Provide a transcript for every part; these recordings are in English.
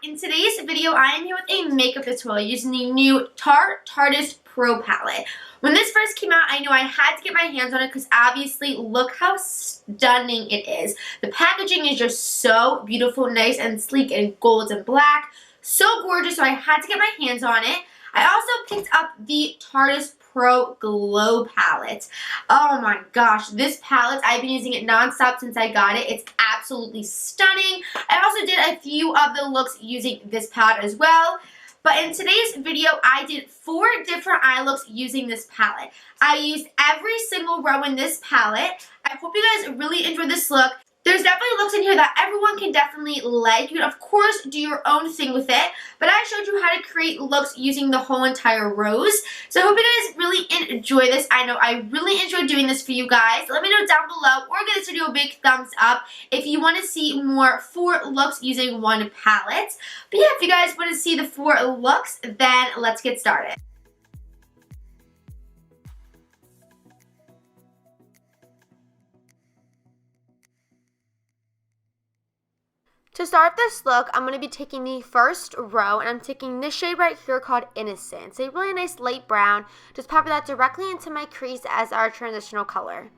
In today's video, I am here with a makeup tutorial using the new Tarteist Pro palette. When this first came out, I knew I had to get my hands on it because obviously look how stunning it is. The packaging is just so beautiful, nice and sleek and gold and black. So gorgeous, so I had to get my hands on it. I also picked up the Tarteist Pro Glow palette. Oh my gosh, this palette, I've been using it nonstop since I got it. It's absolutely stunning. I also did a few of the looks using this palette as well. But in today's video, I did 4 different eye looks using this palette. I used every single row in this palette. I hope you guys really enjoyed this look. There's definitely looks in here that everyone can definitely like. You can, of course, do your own thing with it. But I showed you how to create looks using the whole entire rows. So I hope you guys really enjoy this. I know I really enjoyed doing this for you guys. Let me know down below or give this video a big thumbs up if you want to see more 4 looks using one palette. But yeah, if you guys want to see the 4 looks, then let's get started. To start this look, I'm going to be taking the first row, and I'm taking this shade right here called Innocent. It's a really nice light brown. Just popping that directly into my crease as our transitional color.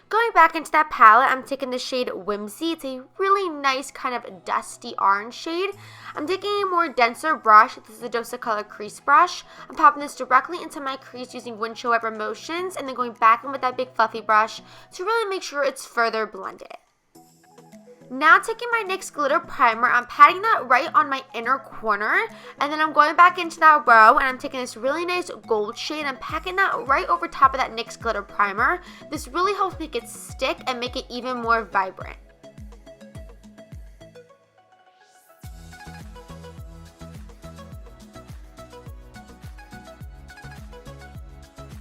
Going back into that palette, I'm taking the shade Whimsy. It's a really nice kind of dusty orange shade. I'm taking a more denser brush. This is a Dose of Color crease brush. I'm popping this directly into my crease using windshield wiper motions, and then going back in with that big fluffy brush to really make sure it's further blended. Now taking my NYX glitter primer, I'm patting that right on my inner corner, and then I'm going back into that row, and I'm taking this really nice gold shade and packing that right over top of that NYX glitter primer. This really helps make it stick and make it even more vibrant.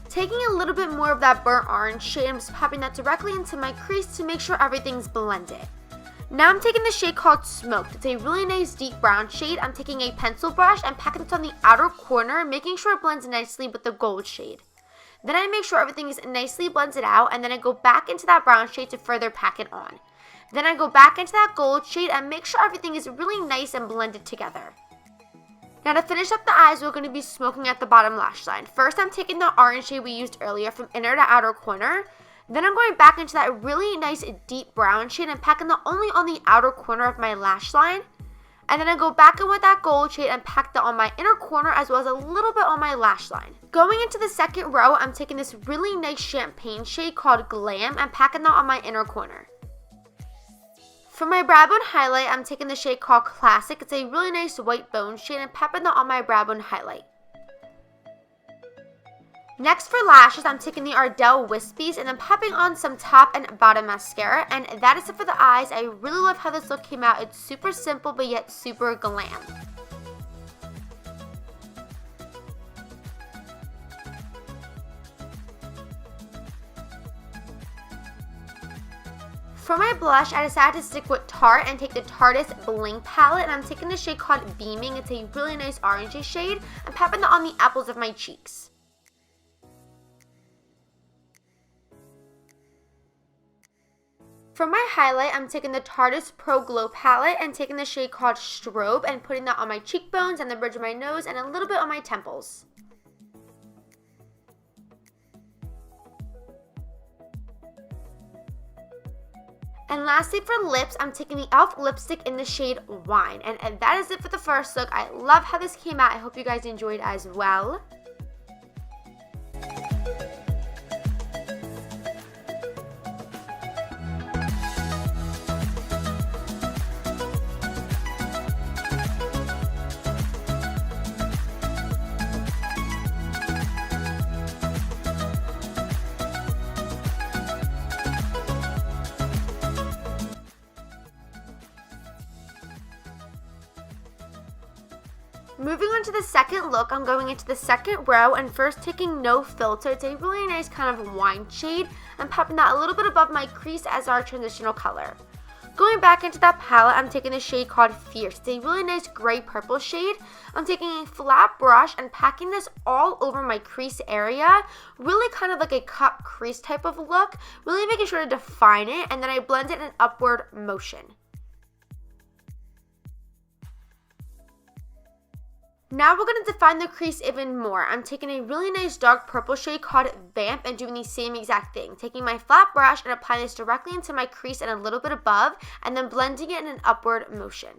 Taking a little bit more of that burnt orange shade, I'm just popping that directly into my crease to make sure everything's blended. Now I'm taking the shade called Smoked. It's a really nice deep brown shade. I'm taking a pencil brush and packing it on the outer corner, making sure it blends nicely with the gold shade. Then I make sure everything is nicely blended out, and then I go back into that brown shade to further pack it on. Then I go back into that gold shade and make sure everything is really nice and blended together. Now to finish up the eyes, we're going to be smoking at the bottom lash line. First, I'm taking the orange shade we used earlier from inner to outer corner. Then I'm going back into that really nice deep brown shade and packing that only on the outer corner of my lash line. And then I go back in with that gold shade and pack that on my inner corner as well as a little bit on my lash line. Going into the second row, I'm taking this really nice champagne shade called Glam and packing that on my inner corner. For my brow bone highlight, I'm taking the shade called Classic. It's a really nice white bone shade and packing that on my brow bone highlight. Next for lashes, I'm taking the Ardell Wispies and I'm popping on some top and bottom mascara, and that is it for the eyes. I really love how this look came out. It's super simple but yet super glam. For my blush, I decided to stick with Tarte and take the Tarteist Bling palette, and I'm taking the shade called Beaming. It's a really nice orangey shade. I'm popping that on the apples of my cheeks. For my highlight, I'm taking the Tarteist Pro Glow palette and taking the shade called Strobe and putting that on my cheekbones and the bridge of my nose and a little bit on my temples. And lastly for lips, I'm taking the e.l.f. lipstick in the shade Wine. And that is it for the first look. I love how this came out. I hope you guys enjoyed as well. Moving on to the second look, I'm going into the second row and first taking No Filter. It's a really nice kind of wine shade and popping that a little bit above my crease as our transitional color. Going back into that palette, I'm taking a shade called Fierce. It's a really nice gray purple shade. I'm taking a flat brush and packing this all over my crease area. Really kind of like a cut crease type of look. Really making sure to define it, and then I blend it in an upward motion. Now we're going to define the crease even more. I'm taking a really nice dark purple shade called Vamp and doing the same exact thing. Taking my flat brush and applying this directly into my crease and a little bit above, and then blending it in an upward motion.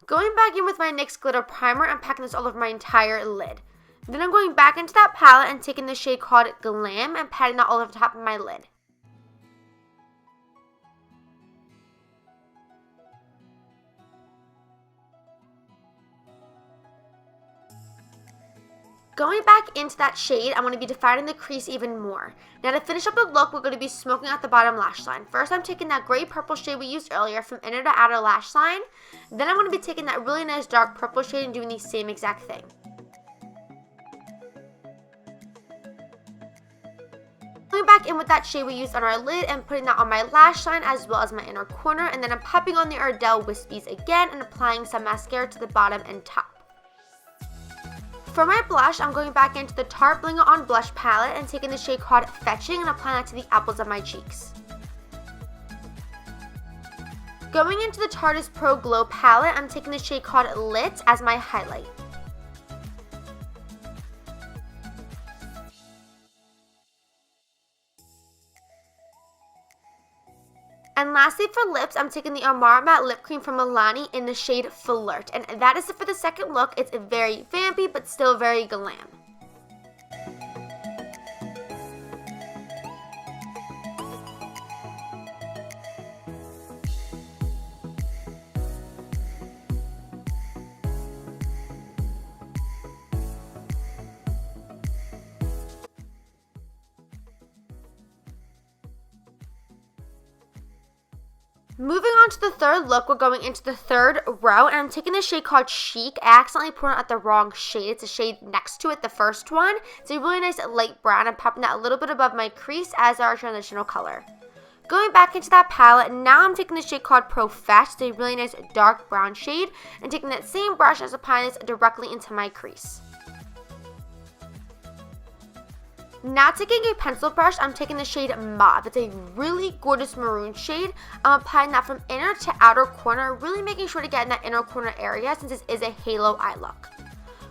Going back in with my NYX Glitter Primer, I'm packing this all over my entire lid. Then I'm going back into that palette and taking the shade called Glam and patting that all over the top of my lid. Going back into that shade, I'm going to be defining the crease even more. Now to finish up the look, we're going to be smoking out the bottom lash line. First, I'm taking that gray purple shade we used earlier from inner to outer lash line. Then I'm going to be taking that really nice dark purple shade and doing the same exact thing. Going back in with that shade we used on our lid and putting that on my lash line as well as my inner corner. And then I'm popping on the Ardell Wispies again and applying some mascara to the bottom and top. For my blush, I'm going back into the Tarte Bling On Blush palette and taking the shade called Fetching and applying that to the apples of my cheeks. Going into the Tarteist Pro Glow palette, I'm taking the shade called Lit as my highlight. And lastly for lips, I'm taking the Armore Matte Lip Cream from Milani in the shade Flirt. And that is it for the second look. It's very vampy but still very glam. Moving on to the third look, we're going into the third row, and I'm taking the shade called Chic. I accidentally poured it at the wrong shade. It's a shade next to it, the first one. It's a really nice light brown. I'm popping that a little bit above my crease as our transitional color. Going back into that palette, now I'm taking the shade called Profesh. It's a really nice dark brown shade, and taking that same brush and applying this directly into my crease. Now taking a pencil brush, I'm taking the shade Mauve. It's a really gorgeous maroon shade. I'm applying that from inner to outer corner, really making sure to get in that inner corner area since this is a halo eye look.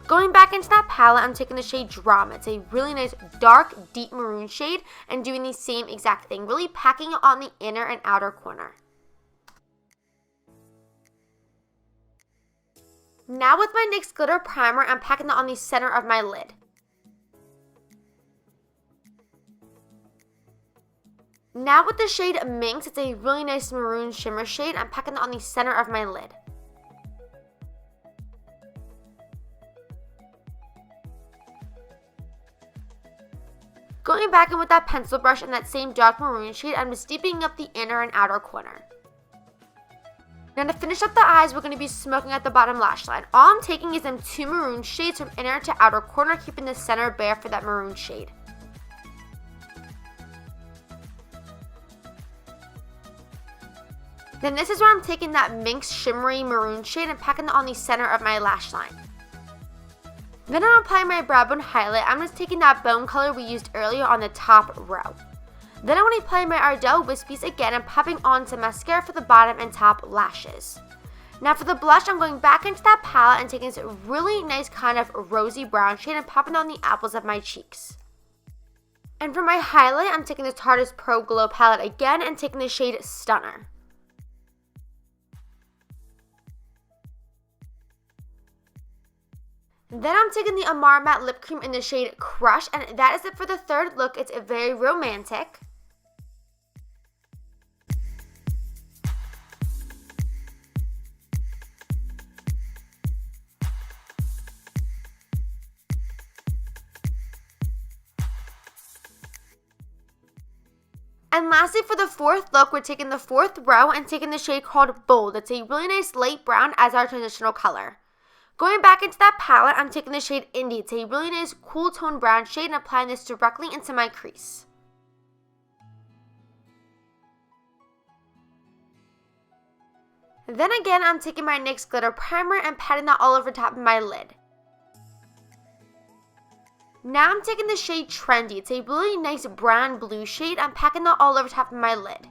Going back into that palette, I'm taking the shade Drama. It's a really nice dark, deep maroon shade and doing the same exact thing, really packing it on the inner and outer corner. Now with my NYX Glitter Primer, I'm packing that on the center of my lid. Now with the shade Minx, it's a really nice maroon shimmer shade. I'm packing that on the center of my lid. Going back in with that pencil brush and that same dark maroon shade, I'm just deepening up the inner and outer corner. Now to finish up the eyes, we're going to be smoking at the bottom lash line. All I'm taking is them two maroon shades from inner to outer corner, keeping the center bare for that maroon shade. Then this is where I'm taking that Minx shimmery maroon shade and packing it on the center of my lash line. Then I'm applying my brow bone highlight. I'm just taking that bone color we used earlier on the top row. Then I'm going to apply my Ardell Wispies again and popping on some mascara for the bottom and top lashes. Now for the blush, I'm going back into that palette and taking this really nice kind of rosy brown shade and popping on the apples of my cheeks. And for my highlight, I'm taking the Tarteist Pro Glow palette again and taking the shade Stunner. Then I'm taking the Armore Matte Lip Cream in the shade Crush, and that is it for the third look. It's very romantic. And lastly, for the fourth look, we're taking the fourth row and taking the shade called Bold. It's a really nice light brown as our transitional color. Going back into that palette, I'm taking the shade Indie. It's a really nice cool tone brown shade and applying this directly into my crease. Then again, I'm taking my NYX Glitter Primer and patting that all over top of my lid. Now I'm taking the shade Trendy. It's a really nice brown blue shade. I'm packing that all over top of my lid.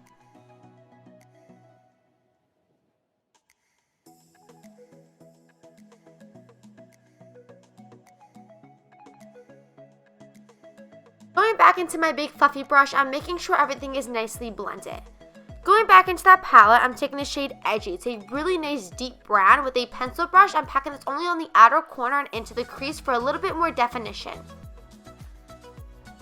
Going back into my big fluffy brush, I'm making sure everything is nicely blended. Going back into that palette, I'm taking the shade Edgy. It's a really nice deep brown. With a pencil brush, I'm packing this only on the outer corner and into the crease for a little bit more definition.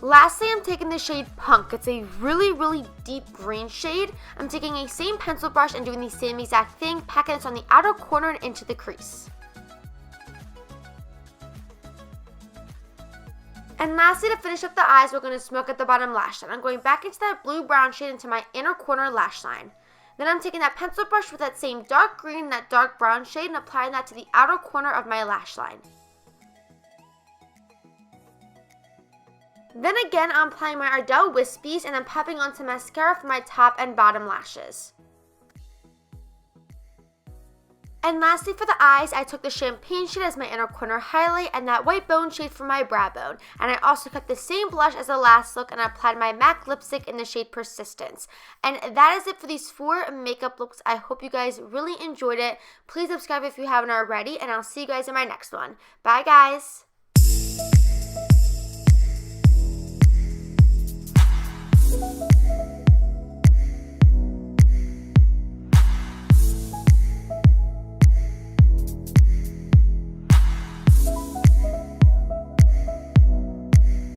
Lastly, I'm taking the shade Punk. It's a really deep green shade. I'm taking a same pencil brush and doing the same exact thing, packing this on the outer corner and into the crease. And lastly, to finish up the eyes, we're going to smoke at the bottom lash line. I'm going back into that blue-brown shade into my inner corner lash line. Then I'm taking that pencil brush with that same dark green and that dark brown shade and applying that to the outer corner of my lash line. Then again, I'm applying my Ardell Wispies and I'm popping onto mascara for my top and bottom lashes. And lastly, for the eyes, I took the champagne shade as my inner corner highlight and that white bone shade for my brow bone. And I also kept the same blush as the last look and I applied my MAC lipstick in the shade Persistence. And that is it for these 4 makeup looks. I hope you guys really enjoyed it. Please subscribe if you haven't already and I'll see you guys in my next one. Bye guys!